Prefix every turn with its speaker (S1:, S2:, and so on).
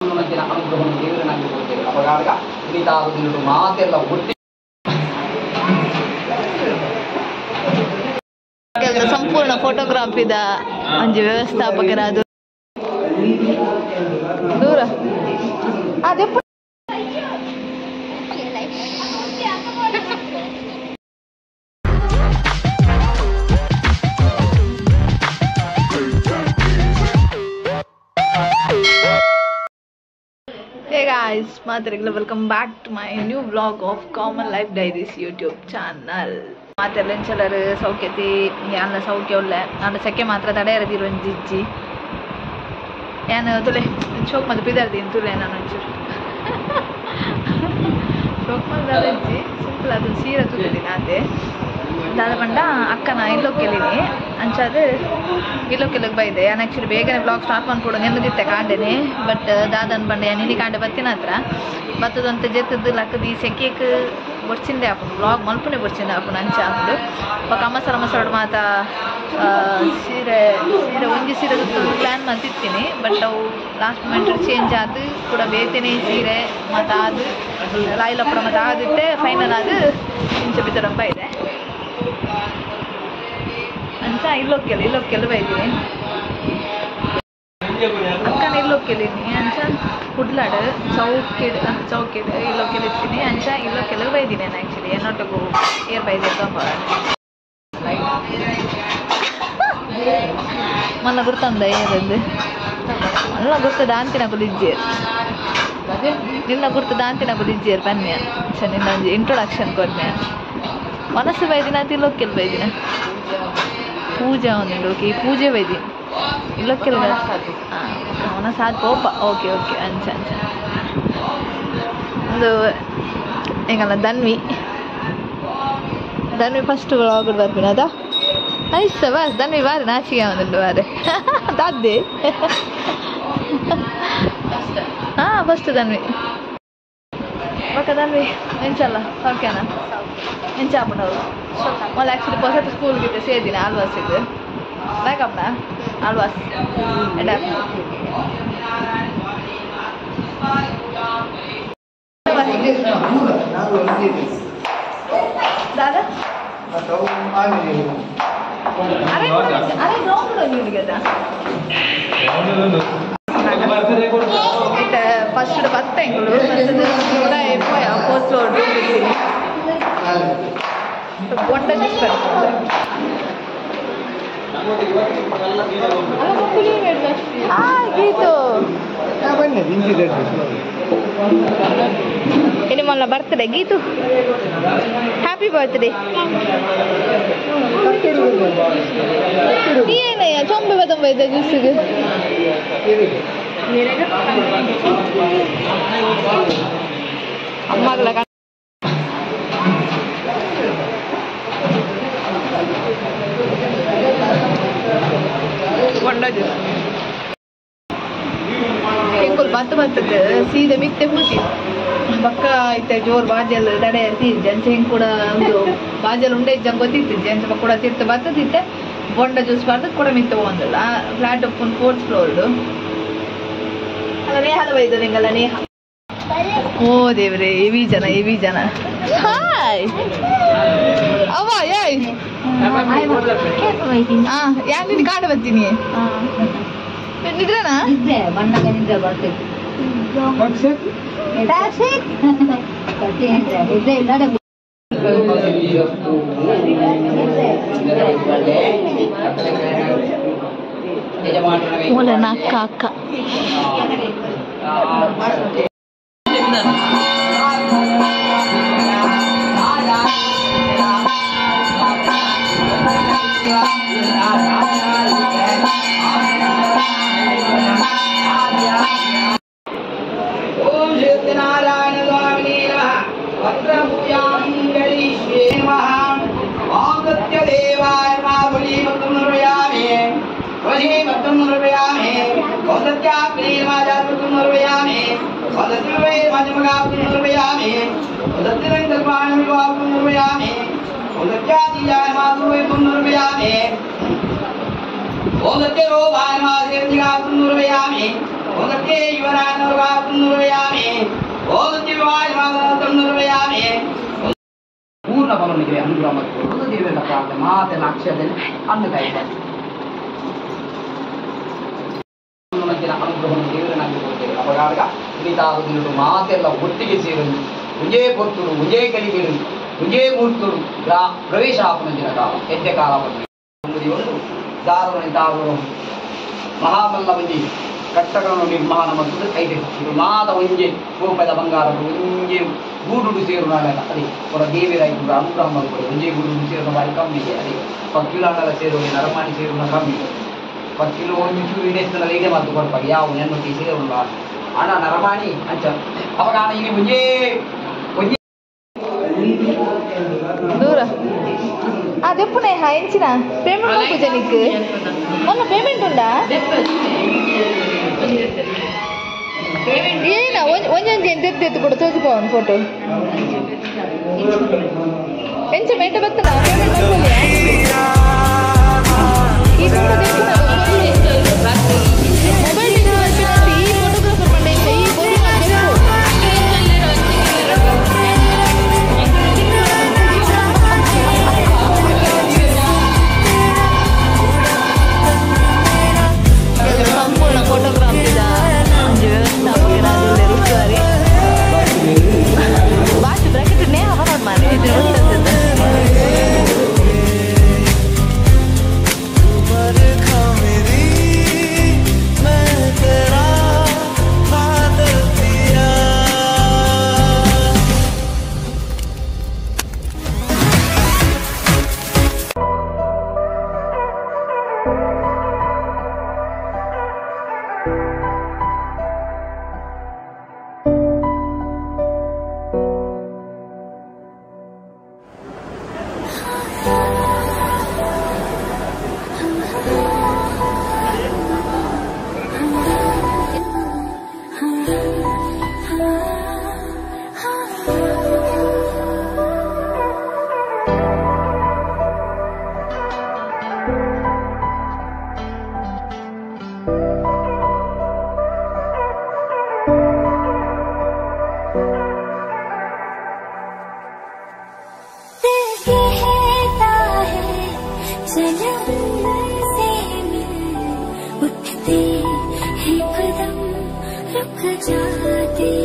S1: ಮಧ್ಯೆ ಅನುಗ್ರಹವನ್ನು ದೇವರು ನನಗೆ ಕೊಡ್ತೇವೆ. ಅವಾಗ ಕುಣಿತಾಗುವುದು ಮಾತೆಲ್ಲ ಒಟ್ಟಿ
S2: ಸಂಪೂರ್ಣ ಫೋಟೋಗ್ರಾಫಿದ ಒಂಜಿ ವ್ಯವಸ್ಥಾಪಕರಾದ ದೂರ ಅದೇ Hey guys, Matarigla, welcome back to my new vlog of Common Life Diaries YouTube channel. ಮಾತೆಲ್ಲಂಚಲರು ಸೌಖ್ಯತಿ ಅನ್ನ ಸೌಖ್ಯ ಒಳ್ಳೆ ನಾನು ಸೆಕೆ ಮಾತ್ರ ತಡೆ ಇರದಿರು ಒಂಜಿಜ್ಜಿ ಏನು ತುಲೆ ಚೋಕ್ ಮತ್ತೆ ಬಿದ್ದಾರ್ದೀನಿ ತುಲೆ ನಾನು ಒಂಚೂರು ಚೋಕ್ ಮದ್ದಿ ಸಿಂಪಲ್ ಅದು ಸೀರೆ ತುಳಿದೀನಿ ಅದೇ ದಾದ ಬಂಡ ಅಕ್ಕನ ಇಲ್ಲೋಕ್ಕೆಲ್ಲಿನಿ ಅಂಚಾದ ಇಲ್ಲೋಕ್ಕೆಲ್ಲಿಗೆ ಬೈದೆ ನಾನು ಆ್ಯಕ್ಚುಲಿ ಬೇಗನೆ ಬ್ಲಾಗ್ ಸ್ಟಾರ್ಟ್ ಮಾಡ್ಕೊಡು ನೆಮ್ಮದಿತ್ತೆ ಕಾಂಡೇನೆ ಬಟ್ ದಾದನ್ ಬಂಡೆ ನಿನ್ನೆ ಕಾಂಡೆ ಬರ್ತೀನಿ ಹತ್ರ ಬತ್ತದಂತೆ ಜೆತ್ತದ್ದು ಲಕ್ಕದಿ ಸೆಕೆಗೆ ಬಡ್ಸಿಂದೆ ಹಾಕೊಂಡು ಬ್ಲಾಗ್ ಮಲ್ಪನೆ ಬಡ್ಸಿಂದೆ ಹಾಕೊಂಡು ಅಂಚೆ ಹಾಕೊಂಡು ಅಮ್ಮ ಮಸರಡು ಮಾತ ಸೀರೆ ಒಂಜಿ ಸೀರೆ ಪ್ಲ್ಯಾನ್ ಮಾಡ್ತಿರ್ತೀನಿ ಬಟ್ ಅವು ಲಾಸ್ಟ್ ಮೂಮೆಂಟ್ ಚೇಂಜ್ ಆದು ಕೂಡ ಬೇತೇನೆ ಸೀರೆ ಮತ್ತು ಅದು ಲಾಯಿಲಪ್ಪಡ ಮತ್ತು ಆದಿತ್ತೆ ಫೈನಲ್ ಅದು ಇಂಚೆ ಬಿದ್ದರಪ್ಪ ಇದೆ ಅಂತ ಇಲ್ಲೋಕ್ಕೆಲ್ಲ ಬೈದೀನಿ ಅಕ್ಕನ ಇಲ್ಲೋಕ್ಕೆಲ್ಲಿನಿ ಅಂಚ ಕುಡ್ಲಾಡು ಚೌಕಿಡ್ ಇಲ್ಲೋಕ್ಕೆಲ್ಲಿರ್ತೀನಿ ಅಂಚ ಇಲ್ಲೋಕ್ಕೆಲ್ಲ ಬೈದೀನಿ ನಾನು ಆ್ಯಕ್ಚುಲಿ ಏನೊಟ್ಟಿಗೂ ಏರ್ ಬೈದೆ ಮೊನ್ನ ಗುರ್ತಂದ ಏನದು ಅಲ್ಲ ಗುರ್ತದ ಅಂತಿನ ಕುಲಿಜ್ಜೇರು ನಿನ್ನ ಗುರ್ತದ ಅಂತಿನ ಕುಲಿಜ್ಜೇರು ಬನ್ನಿ ಸರ್ ನಿನ್ನ ಒಂದು ಇಂಟ್ರೊಡಕ್ಷನ್ ಕೊಡ್ನೆ ಮನಸ್ಸು ಬೈದಿನ ಅಂತ ಇಲ್ಲೋಕ್ಕೆಲ್ಲ ಬೈದಿನ ಪೂಜೆ ಅವನು ಓಕೆ ಈ ಪೂಜೆ ಬೈದೀನಿ ಇಲ್ಲೋಕ್ಕೆಲ್ಲ ಅವನ ಸಾಧ್ ಪೋಪ ಓಕೆ ಅಂಚ ಒಂದು ಹೆಂಗಲ್ಲ ಧನ್ವಿ ಫಸ್ಟ್ ವ್ಲಾಗ್ ಬರ್ತೀನಿ ಅದ ನೈಸ್ ಬಸ್ ಧನ್ವಿ ಬಾರಿ ನಾಚಿಗೆ ಅವನಲ್ಲು ಬಾರೆ ದಾದ್ದೆ ಹಾಂ ಫಸ್ಟ್ ಧನ್ವಿ ಬಕ್ಕ ಧನ್ವಿ ಎಂಚಲ್ಲ ಸೌಖ್ಯನಾ ಎಂಚಾಪನವರು ಮళ్ళీ ಆ್ಯಕ್ಚುಲಿ ಹೊಸತು ಸ್ಕೂಲ್ಗಿದ್ದೆ ಸೇದಿನ ಆಲ್ವಾಸ್ ಇದು ಬೇಕಪ್ಪ ಆಲ್ವಾಸ್ दादा अरे ग्रौंड కదా ఫస్ట్ బత్త ఇంకుడు కూడా అయిపోయా ఫోర్త్ ఫ్లోర్ వంట చేస్తారు గీತು ini malah birthday gitu. Happy birthday. Iya nih ya, coba betul betul justru. Amma kelak. Wonder jus. Kekul batu ಸೀದೆ ಮಿತ್ತೆ ಹೋಗಿ ಪಕ್ಕ ಐತೆ ಜೋರು ಬಾಜಲ್ ತಡೆ ಇರ್ತಿದ್ದೆ ಅಂಚೆ ಹಿಂಗೆ ಕೂಡ ಒಂದು ಬಾಜಲ್ ಉಂಡೆ ಇದ್ದಂಗೆ ಗೊತ್ತಿತ್ತಿದ್ದೆ ಅಂಚೆ ಕೂಡ ತಿರ್ತ ಬರ್ತದಿತ್ತೆ ಬೊಂಡ ಜ್ಯೂಸ್ ಬರ್ತದೆ ಕೂಡ ಮಿತ್ತೆ ಹೋಗಂದಲ್ಲ ಫ್ಲಾಟ್ ಒಪ್ಪನ್ ಫೋರ್ತ್ ಫ್ಲೋರ್ಡು ಅಲ್ಲ ನೇಹದ ಬೈದು ನಿಂಗಲ್ಲ ನೇಹ ಓ ದೇವ್ರೆ ಇವಿ ಜನ ಹಾಯ್ ಅವ್ವ ಏಯ್ ಹಾಂ ಯಾಕೆ ನಿನ್ನ ಕಾಡು ಬರ್ತೀನಿ ನಿದ್ರೆನಾ ಬಣ್ಣಗೆ ನಿದ್ರೆ ಬರ್ತೀನಿ ಮೂಲ ಅಕ್ಕ
S1: Oke, ಪೂರ್ಣ ಫಲನಿಗೆ ಅನುಗ್ರಹ ಮಾಡಿಕೊಳ್ಳುವುದು ದೇವರ ಪ್ರಾರ್ಥನೆ ಮಾತೆಲ್ಲ ಅಕ್ಷರದಲ್ಲಿ ಅನ್ನ ಕಾಯ್ತಾರೆ ಅನುಗ್ರಹವನ್ನು ದೇವರನ್ನಾಗಿ ಕೊಡ್ತೇವೆ ಅವಾಗ ಕುಣಿತಾಗುವುದು ಮಾತೆಲ್ಲ ಒಟ್ಟಿಗೆ ಸೇರಲು ಮುಂಜೇ ಕೊರ್ತರು ಮುಂಜೇ ಕಲಿಬೇರು ಮುಂಜೇ ಮೂರ್ತರು ಪ್ರವೇಶ ಆಪನಂಜಿನ ಕಾಲ ಎದ್ದೆ ಕಾಲ ಬಂದು ದಾರುಣಿ ತಾರು ಮಹಾಮಲ್ಲ ಮಂಜಿ ಕಟ್ಟಗಳನ್ನು ನಿರ್ಮಾಣ ಮಾಡುವುದು ಐದು ಮಾದ ಒಂಜೆ ಕೋಪದ ಬಂಗಾರ ಒಂಜೆ ಗೂಡುಡು ಸೇರು ನಾಳೆ ಅದೇ ಹೊರ ದೇವಿರಾಯ್ತು ಅನುಗ್ರಹ ಮಾಡಿಕೊಳ್ಳಿ ಒಂಜೆ ಗೂಡುಡು ಸೇರು ಬಾರಿ ಕಮ್ಮಿ ಇದೆ ಅದೇ 10 ಕಿಲೋಗಳ ಸೇರು ನರಮಾಣಿ ಸೇರು ಕಮ್ಮಿ 10 ಕಿಲೋ ಒಂದು ಚೂರು ಇಡೇಸ್ತಲ್ಲ ಇದೆ ಮತ್ತು ಕೊಡ್ಪಾಗ ಯಾವ ನೆನ್ನೊಟ್ಟಿ ಸೇರು ಹಣ ನರಮಾಣಿ ಅಂಚ ಅವಾಗ ಇಲ್ಲಿ ಮುಂಜೆ
S2: ದೂರ ಅದೆಪ್ಪುನೆ ಹೆಂಚಿನ ಪೇಮೆಂಟ್ ಉಂಟು ಜನಕ್ಕೆ ಮೊನ್ನ ಪೇಮೆಂಟ್ ಉಂಟಾ ಏನ ಒಂಜೊಂಜಿ ಎಂತೆತ್ತು ಕೊಡು ತೋರಿಸ್ಕೊ ಒಂದು ಫೋಟೋ ಎಂಚ ಮೆಂಟ ಬರ್ತದ ಪೇಮೆಂಟ್ ಈ ಮೊಬೈಲ್ ಈ ಫೋಟೋಗ್ರಾಫರ್ ಬಂಡೆ ಈ ಸಂಪೂರ್ಣ ಫೋಟೋಗ್ರಾಫ್ ಇದ ಬಾಕಿ ಬ್ರಾಕೆಟ್ ನೇ ಅವನ ಮಾರಿ
S3: उठते हैं कदम रुक जाते